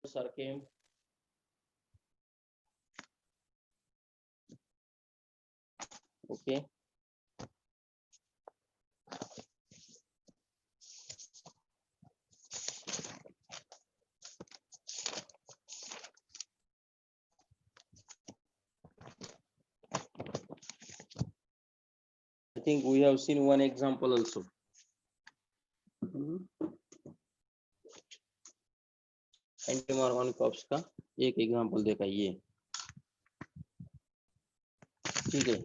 sir came. Okay. I think we have seen one example also. Anti-Markovnikov curves का एक example देखा ये, ठीक है।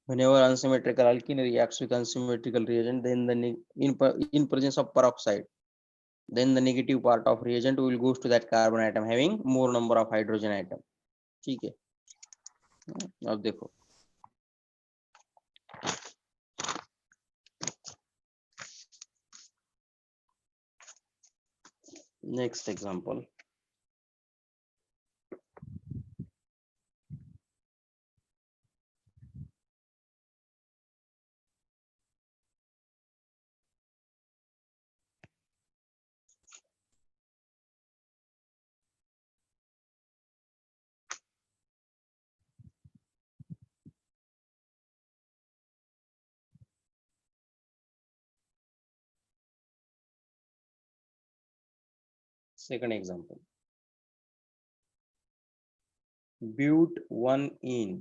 Whenever unsymmetrical alkene reacts with unsymmetrical reagent, then the in presence of peroxide, then the negative part of reagent will goes to that carbon atom having more number of hydrogen atom, ठीक है। अब देखो next example. Second example, but 1-ene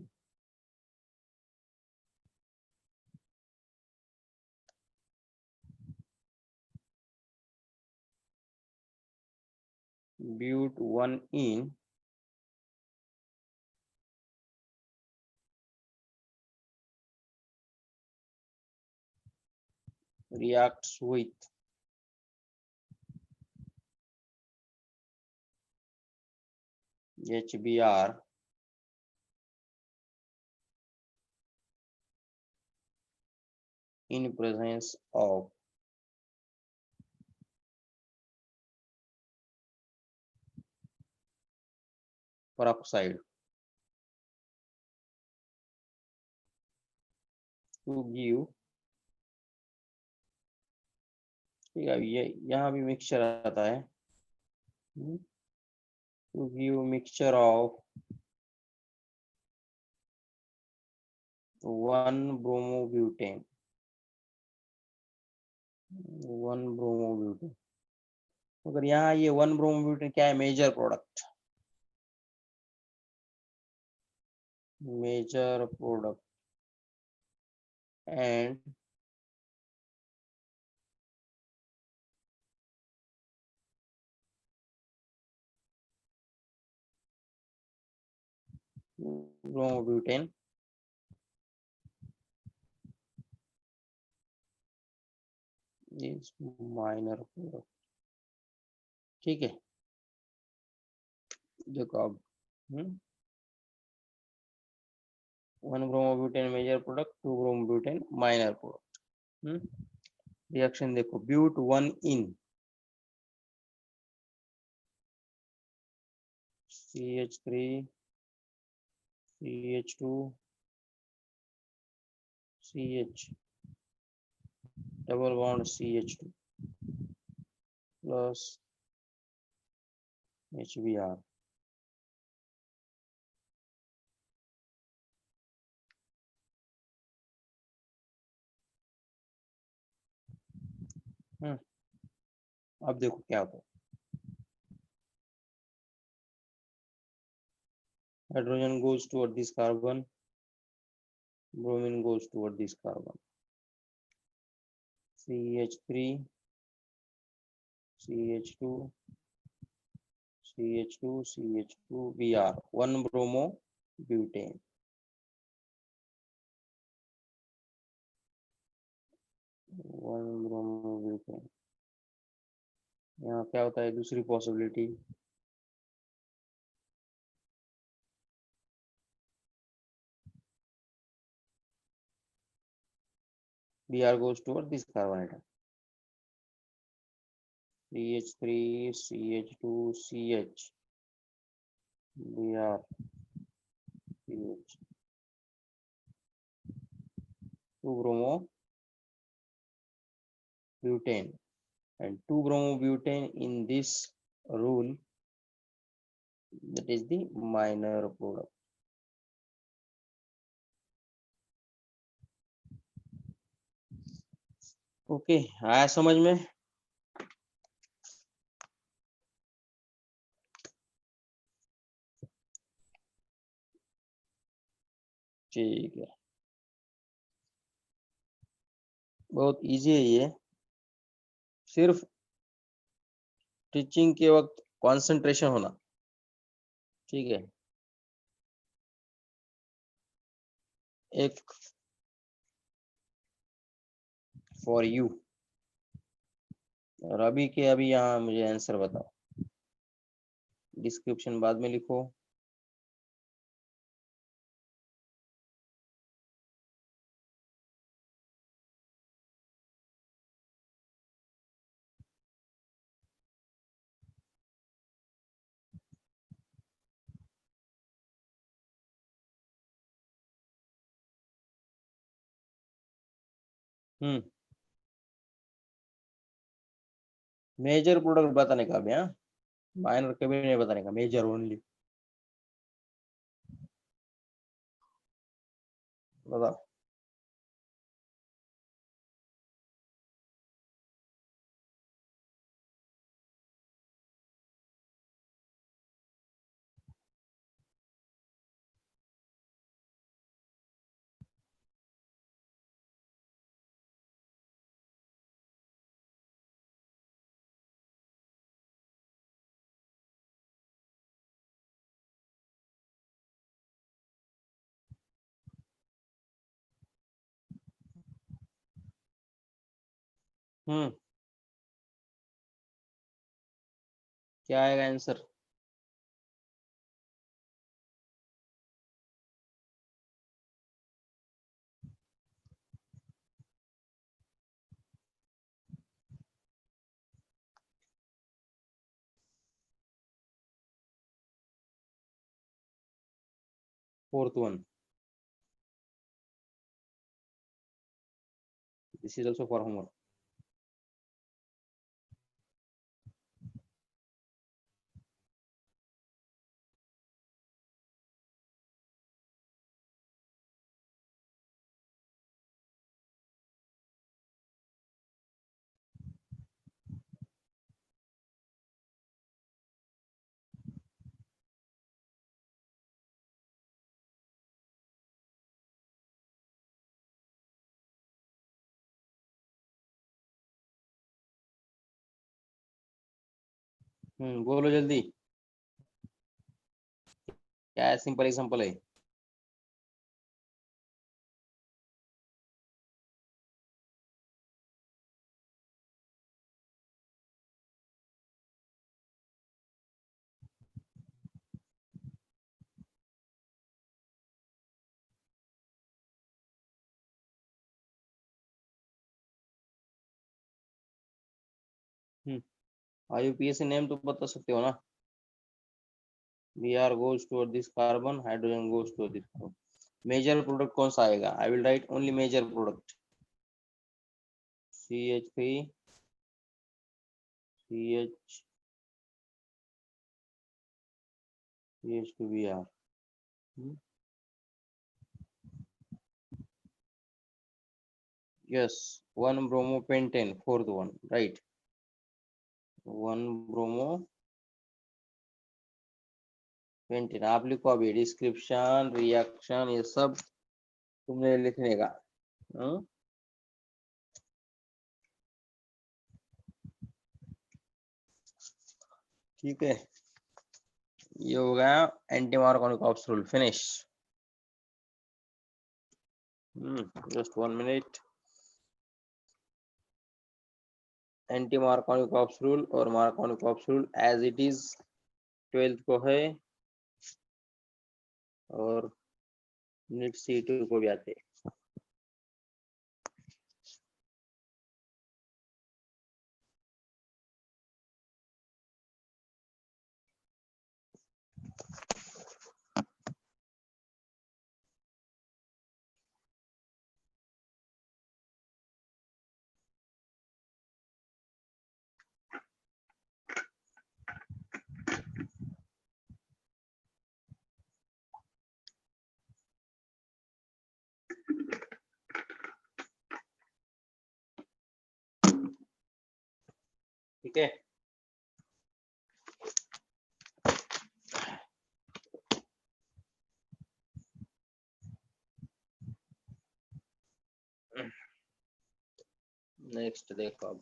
but 1-ene reacts with HBr in presence of peroxide to give, ठीक है। ये यहाँ भी mixture आता है, to give mixture of 1-bromobutane, 1-bromobutane। अगर यहाँ ये 1-bromobutane क्या है, major product, major product and bromobutane is minor product, ठीक है। देखो अब 1-bromobutane major product, 2-bromobutane minor product. Reaction देखो, but 1-ene CH3 CH2 CH double bond CH2 plus HBr, अब देखो क्या होता है, hydrogen goes toward this carbon, bromine goes toward this carbon, CH3 CH2 CH2 CH2 Br, 1-bromobutane, 1-bromobutane। यहाँ क्या होता है, दूसरी possibility, Br goes toward this carbon atom, CH3 CH2 CH Br CH 2-bromo butane, and 2-bromobutane in this rule, that is the minor product. Okay, आया समझ में? ठीक है, बहुत इजी है ये, सिर्फ टीचिंग के वक्त कंसंट्रेशन होना, ठीक है। एक फॉर यू, और अभी के अभी यहाँ मुझे आंसर बताओ, डिस्क्रिप्शन बाद में लिखो। मेजर प्रोडक्ट बताने का, अभी हाँ, माइनर कभी नहीं बताने का, मेजर ओनली। बताओ। हम्म, क्या आएगा answer? Fourth one, this is also for homework. बोलो जल्दी, क्या है? सिंपल एग्जांपल है। आईयूपीएसी नेम तो बता सकते हो ना? Br goes toward this carbon, hydrogen goes toward this carbon. Major product कौन सा आएगा? I will write only major product, CH3 CH CH2Br. Yes, 1-bromopentane, fourth one, right? 1-bromopentane, आप लिखो अभी, डिस्क्रिप्शन रिएक्शन ये सब तुमने लिखने का। ठीक है, ये हो गया anti Markovnikov's rule, finish. Just 1 minute. Anti Markovnikov's rule और Markovnikov's rule as it is 12th को है, और नीट C2 को भी आते हैं। ठीक है। नेक्स्ट देखो अब,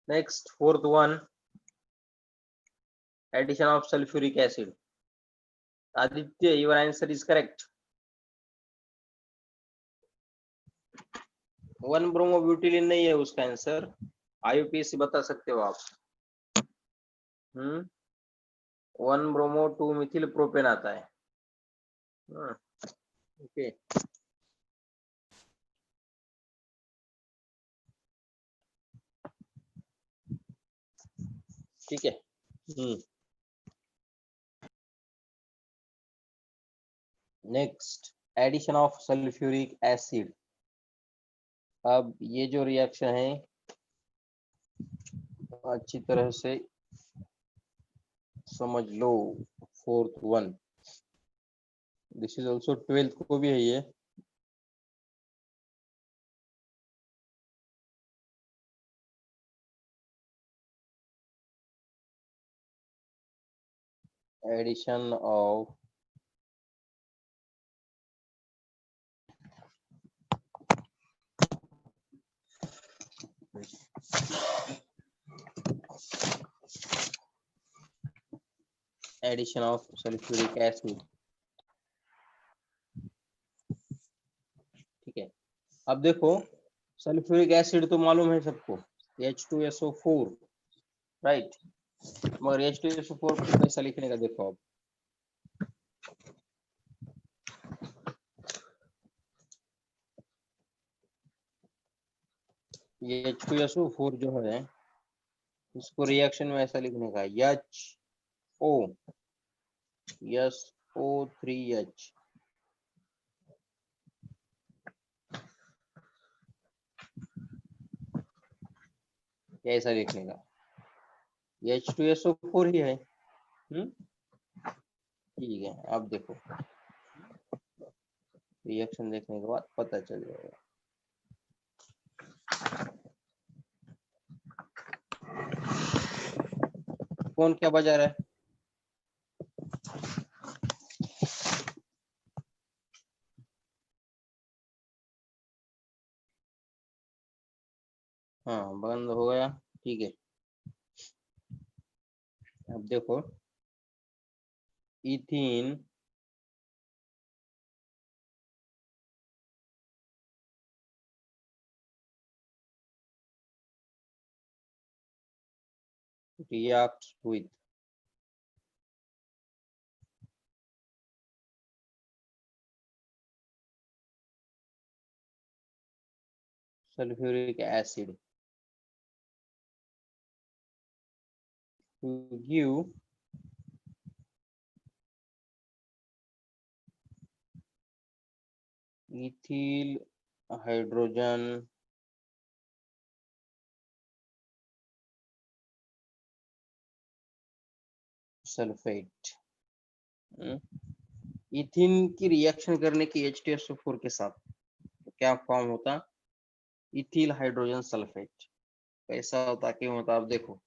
next fourth one, addition of sulfuric acid. Aditya, your answer is correct. 1 ब्रोमोब्यूटिलिन नहीं है उसका आंसर, आईयूपीएसी बता सकते हो आप। 1 ब्रोमो 2 मिथिल प्रोपेन आता है। ओके, ठीक है। Next, addition of sulphuric acid. अब ये जो रिएक्शन है अच्छी तरह से समझ लो। Fourth one, this is also 12th को भी है ये। Addition of addition of sulphuric acid, ठीक है। अब देखो, सल्फ्यूरिक एसिड तो मालूम है सबको, H2SO4, राइट। मगर H2SO4 को कैसा लिखने का देखो अब, ये H2SO4 जो है इसको रिएक्शन में ऐसा लिखने का, HOSO3H, ऐसा लिखने का। H2SO4 ही है। ठीक है, अब देखो रिएक्शन देखने के बाद पता चल जाएगा। कौन क्या बजा रहा है? हाँ, बंद हो गया, ठीक है। अब देखो, ethene reacts with sulfuric acid to give ethyl hydrogen sulphate. इथिन की रिएक्शन करने की H2SO4 के साथ तो क्या फॉर्म होता? Ethyl hydrogen sulphate. कैसा होता, क्यों होता, आप देखो।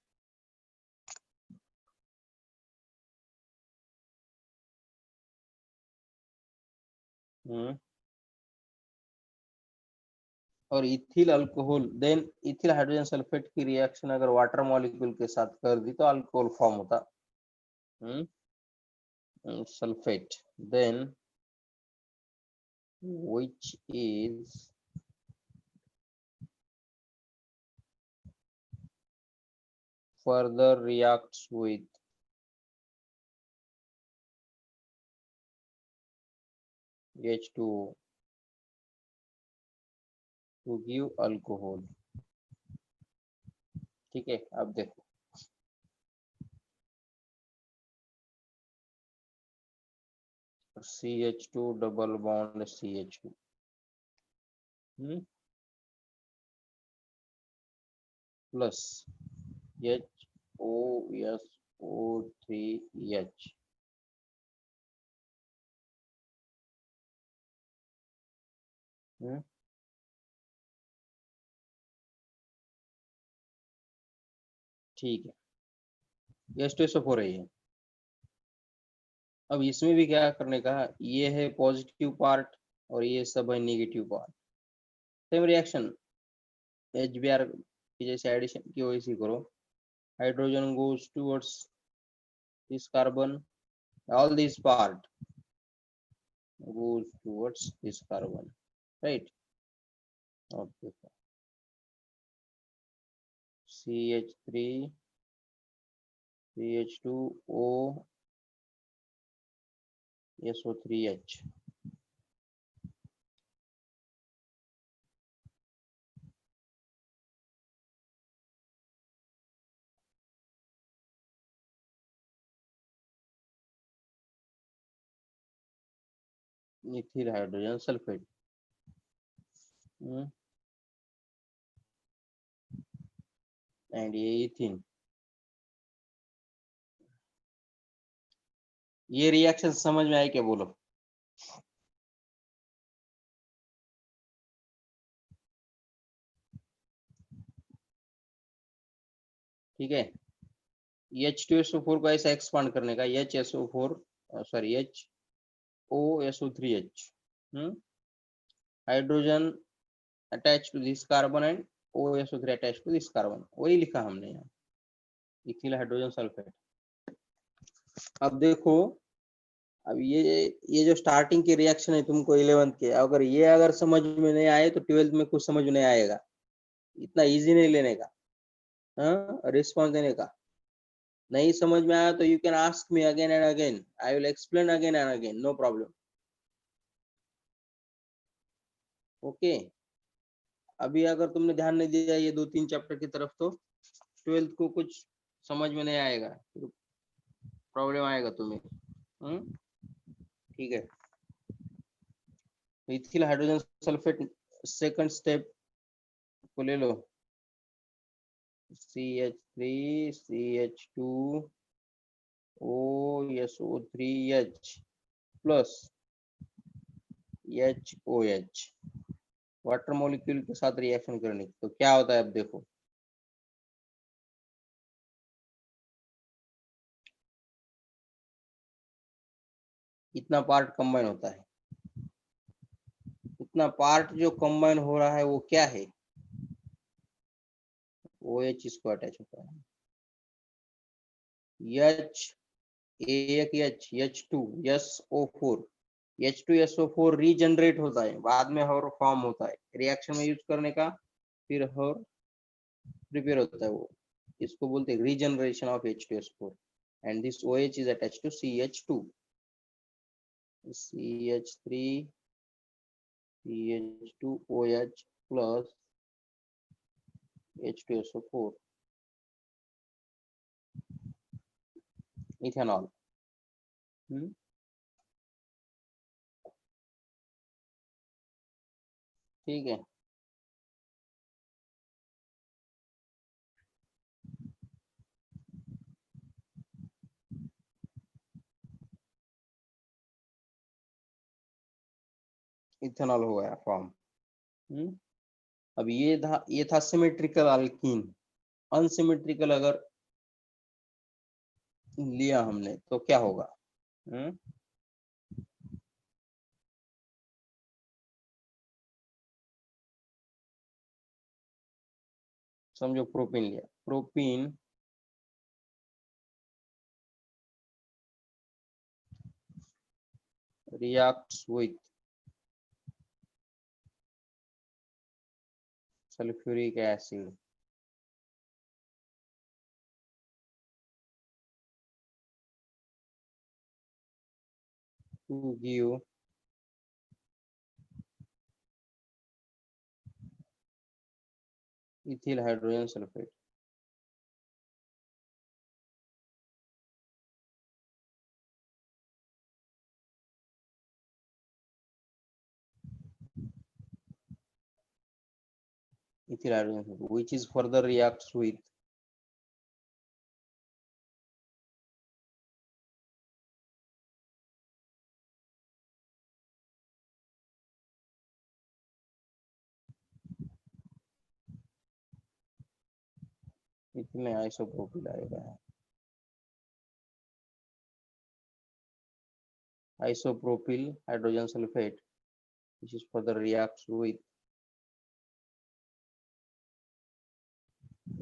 और ethyl alcohol, then ethyl hydrogen sulphate की रिएक्शन अगर वाटर मॉलिक्यूल के साथ कर दी तो अल्कोहल फॉर्म होता, sulphate, then which is further reacts with H2O to give alcohol। ठीक है, अब देखो CH2 double bond CH2 plus HOSO3H ठीक है, H2SO4 है ये। अब इसमें भी क्या करने का, ये है पॉजिटिव पार्ट और ये सब है negative part. Same reaction HBr की जैसे एडिशन की वैसी करो, hydrogen goes towards this carbon, all this part goes towards this carbon, right? Okay, CH3 CH2O SO3H ethyl hydrogen sulfate and ये इथिन। ये रिएक्शन समझ में आई क्या, बोलो? ठीक है, H2SO4 को ऐसा एक्सपांड करने का, HSO4 sorry HOSO3H hydrogen attach to this carbon and OSO3 attach to this carbon, वही लिखा हमने यहाँ, इथिल हाइड्रोजन सल्फेट। अब देखो, अब ये जो स्टार्टिंग की रिएक्शन है तुमको 11th के, अगर समझ में नहीं आए तो 12th में कुछ समझ में नहीं आएगा। इतना इजी नहीं लेने का, रिस्पॉन्स देने का। नहीं समझ में आया तो you can ask me again and again, I will explain again and again, no problem. Okay, अभी अगर तुमने ध्यान नहीं दिया ये 2-3 चैप्टर की तरफ तो 12th को कुछ समझ में नहीं आएगा, प्रॉब्लम आएगा तुम्हें। ठीक है, ethyl hydrogen sulphate second step को ले लो, CH3 CH2 OSO3H plus HOH water molecule के साथ रिएक्शन करने की, तो क्या होता है अब देखो। इतना पार्ट कंबाइन होता है, इतना पार्ट जो कंबाइन हो रहा है वो क्या है, OH इसको अटैच होता है, H एक H H2 SO4 H2SO4 regenerate होता है, बाद में और फॉर्म होता है, रिएक्शन में यूज करने का, फिर और प्रिपेयर होता है वो, इसको बोलते हैं regeneration of H2SO4 and this OH is attached to CH2 CH3 CH2OH plus H2SO4 ethanol. ठीक है, इथेनॉल हो गया फॉर्म। अब ये था सिमेट्रिकल अल्कीन। अनसिमेट्रिकल अगर लिया हमने तो क्या होगा, समझो प्रोपीन लिया, propene reacts with sulfuric acid to give ethyl hydrogen sulfate। ethyl hydrogen which is further reacts with इसमें आइसोप्रोपिल आएगा isopropyl hydrogen sulfate which is further reacts with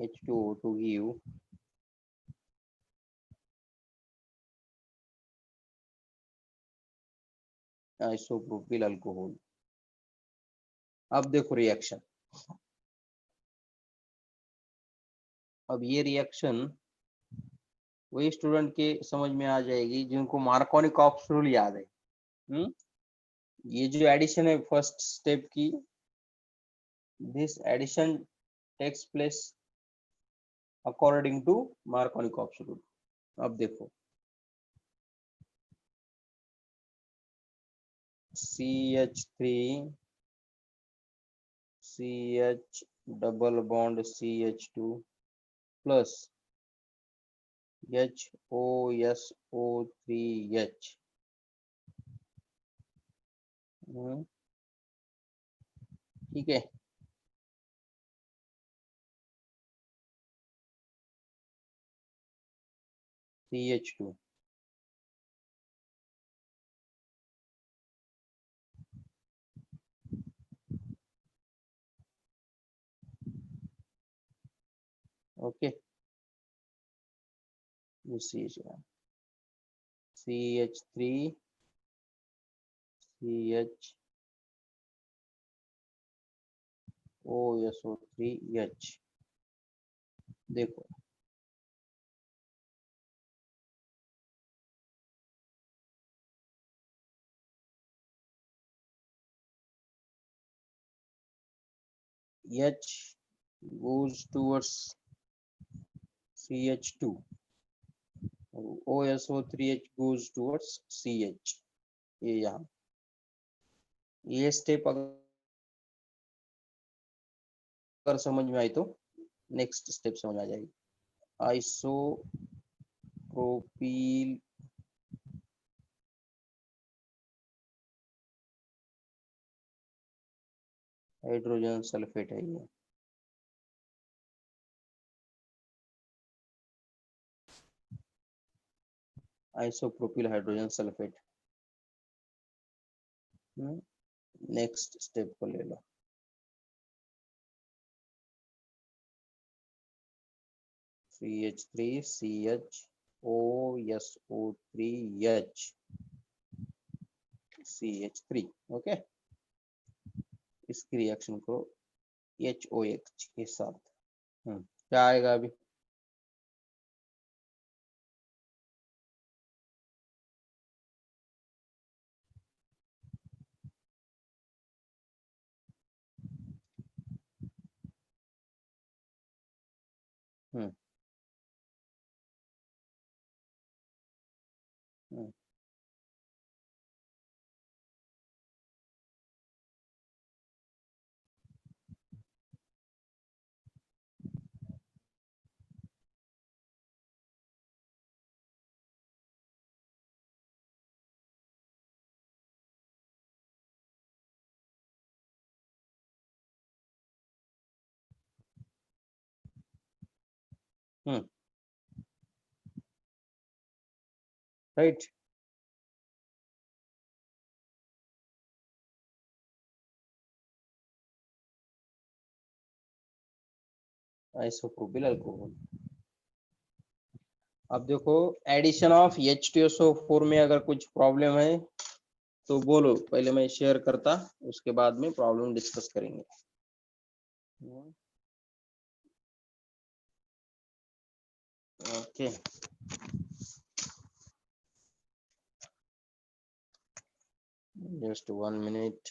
H2O to give isopropyl alcohol. अब देखो reaction, अब ये reaction वही student के समझ में आ जाएगी जिनको मार्कोनिकॉप्स रूल याद है। ये जो एडिशन है फर्स्ट स्टेप की, this addition takes place according to Markovnikov's rule. अब देखो CH3 CH double bond CH2 plus HOSO3H, ठीक है। CH2 ओके, CH3 CHOSO3H, देखो H goes towards CH2, OSO3H goes towards CH। ये यहाँ ये स्टेप अगर समझ में आई तो नेक्स्ट स्टेप समझ आ जाएगी। आइसोप्रोपिल हाइड्रोजन सल्फेट है ये, isopropyl hydrogen sulphate. Next step को ले लो, CH3 CHOSO3H CH3, ओके। इसकी रिएक्शन को HOH के साथ क्या आएगा अभी, हम्म हम्म राइट। Isopropyl alcohol. अब देखो एडिशन ऑफ H2SO4 में अगर कुछ प्रॉब्लम है तो बोलो, पहले मैं शेयर करता, उसके बाद में प्रॉब्लम डिस्कस करेंगे। Okay, just 1 minute।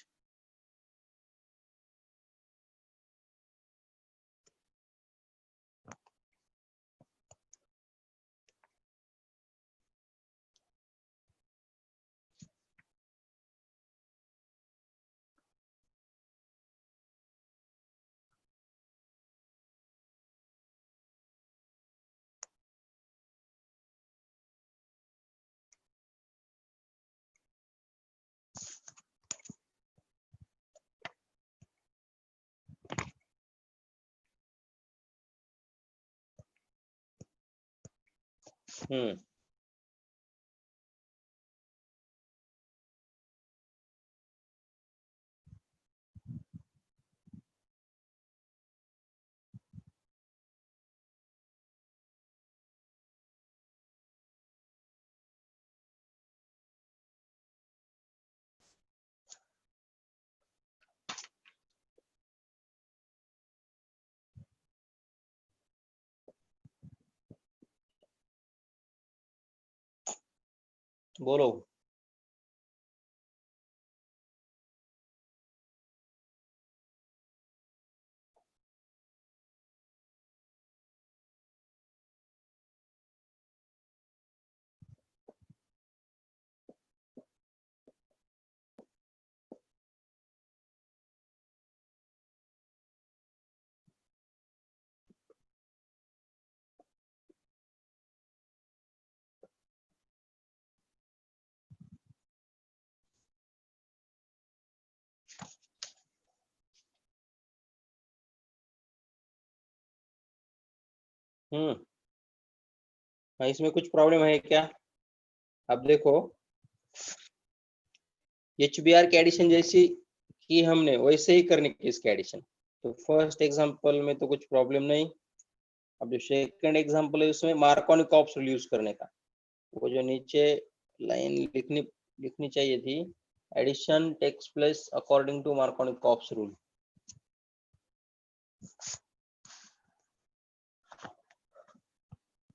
हम्म बोलो। हम्म हाँ, इसमें कुछ प्रॉब्लम है क्या? अब देखो, एच बी आर की एडिशन जैसी की हमने वैसे ही करने की इसकी एडिशन। तो फर्स्ट एग्जांपल में तो कुछ प्रॉब्लम नहीं। अब जो सेकंड एग्जांपल है उसमें मार्कोनिक ऑप्स रूल यूज करने का, वो जो नीचे लाइन लिखनी लिखनी चाहिए थी, addition takes place according to Markovnikov's rule.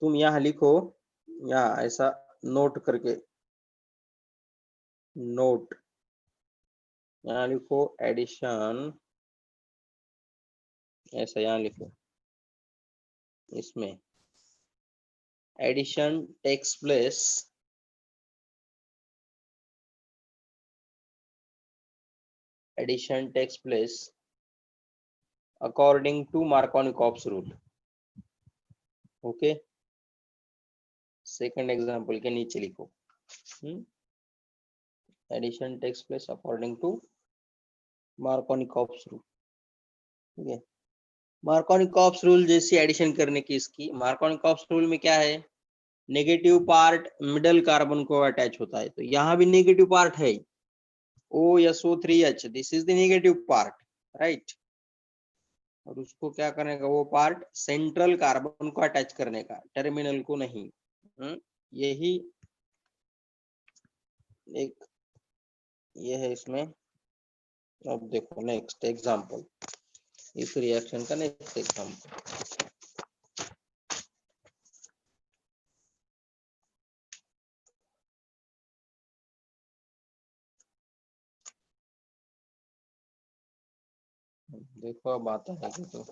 तुम यहाँ लिखो, यहाँ ऐसा नोट करके, नोट, यहाँ लिखो एडिशन, ऐसा यहाँ लिखो, इसमें addition takes place addition takes place according to Markovnikov rule. Okay, second example के नीचे लिखो, addition takes place according to Markovnikov rule. ठीक है, Markovnikov रूल जैसी एडिशन करने की इसकी, Markovnikov रूल में क्या है, नेगेटिव पार्ट मिडल कार्बन को अटैच होता है, तो यहाँ भी नेगेटिव पार्ट है, OSO3H, this is the negative part, right. और उसको क्या करने का, वो पार्ट सेंट्रल कार्बन को अटैच करने का, टर्मिनल को नहीं। यही एक ये है इसमें। अब देखो नेक्स्ट एग्जांपल, इस रिएक्शन का नेक्स्ट एग्जांपल। देखो अब आता है कि तो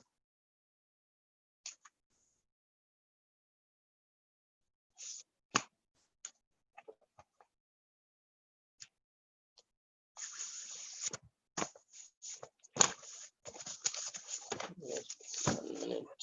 मिनट।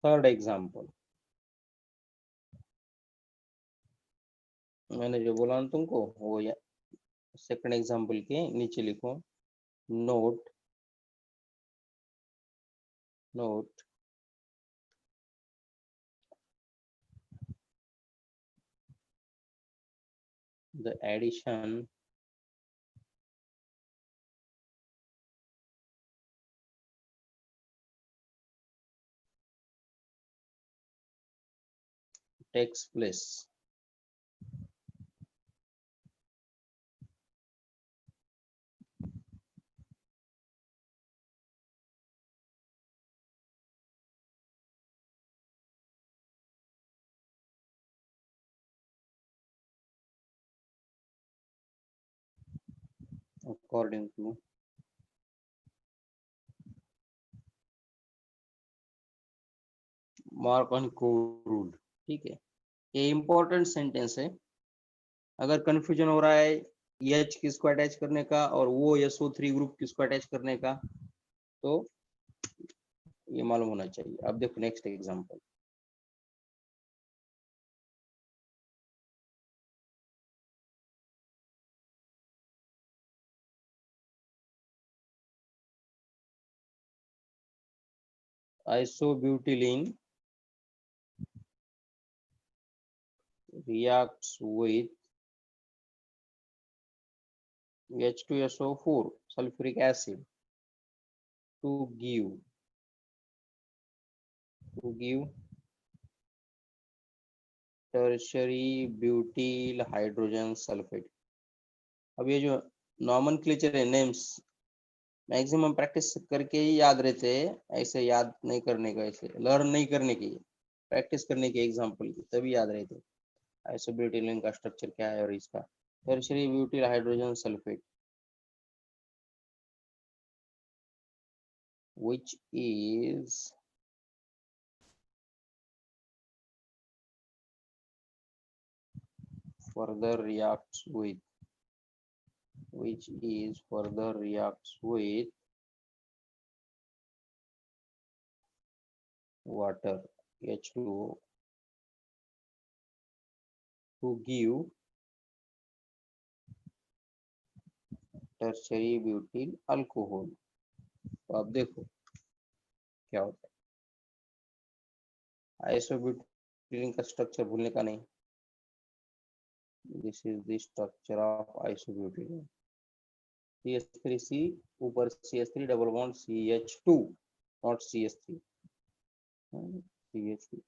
थर्ड एग्जांपल, मैंने जो बोला ना तुमको वो, या सेकंड एग्जांपल के नीचे लिखो, note, note the addition takes place according to Markovnikov rule. ठीक है, ये इंपॉर्टेंट सेंटेंस है, अगर कंफ्यूजन हो रहा है H किसको अटैच करने का और वो SO3 ग्रुप किसको अटैच करने का, तो ये मालूम होना चाहिए। अब देखो next example, isobutylene reacts with H2SO4 sulfuric acid to give tertiary butyl hydrogen sulfate। अब ये जो नॉमेनक्लेचर है, नेम्स मैक्सिमम प्रैक्टिस करके ही याद रहते हैं, ऐसे याद नहीं करने का, ऐसे लर्न नहीं करने की, प्रैक्टिस करने की एग्जांपल की, तभी याद रहते। आइसोब्यूटिलीन का स्ट्रक्चर क्या है और इसका tertiary butyl hydrogen sulphate, which is further reacts with water H2O to give tertiary butyl alcohol। तो आप देखो क्या होता है, आइसोब्यूटिलीन का स्ट्रक्चर भूलने का नहीं। This is the structure of isobutylene, CH3C, ऊपर CH3 double bond CH2, not CH3, CH2।